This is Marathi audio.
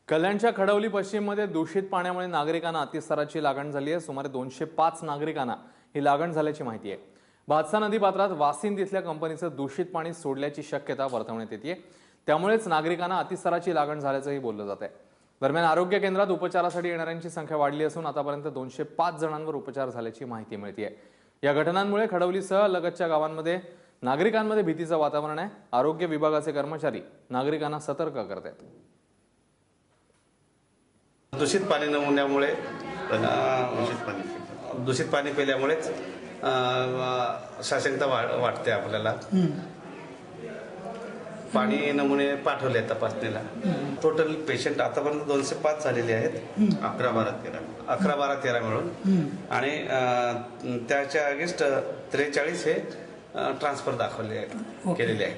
कल्याणच्या खडवली पश्चिममध्ये दूषित पाण्यामुळे नागरिकांना अतिसाराची लागण झाली आहे। सुमारे 205 नागरिकांना ही लागण झाल्याची माहिती आहे। भातसा नदी पात्रात वासिंद इथल्या कंपनीचं दूषित पाणी सोडल्याची शक्यता वर्तवण्यात येते। त्यामुळेच नागरिकांना अतिसाराची लागण झाल्याचंही बोललं जात आहे। दरम्यान आरोग्य केंद्रात उपचारासाठी येणाऱ्यांची संख्या वाढली असून आतापर्यंत 205 जणांवर उपचार झाल्याची माहिती मिळते। या घटनांमुळे खडवलीसह लगतच्या गावांमध्ये नागरिकांमध्ये भीतीचं वातावरण आहे। आरोग्य विभागाचे कर्मचारी नागरिकांना सतर्क करतात। दूषित पाणी नमुन्यामुळे दूषित पाणी पिल्यामुळेच साशंकता वाटते आपल्याला। पाणी नमुने पाठवले तपासणीला। टोटल पेशंट आतापर्यंत 205 झालेले आहेत। 11, 12, 13 मिळून आणि त्याच्या अगेन्स्ट 43 हे ट्रान्सफर दाखवले केलेले आहेत।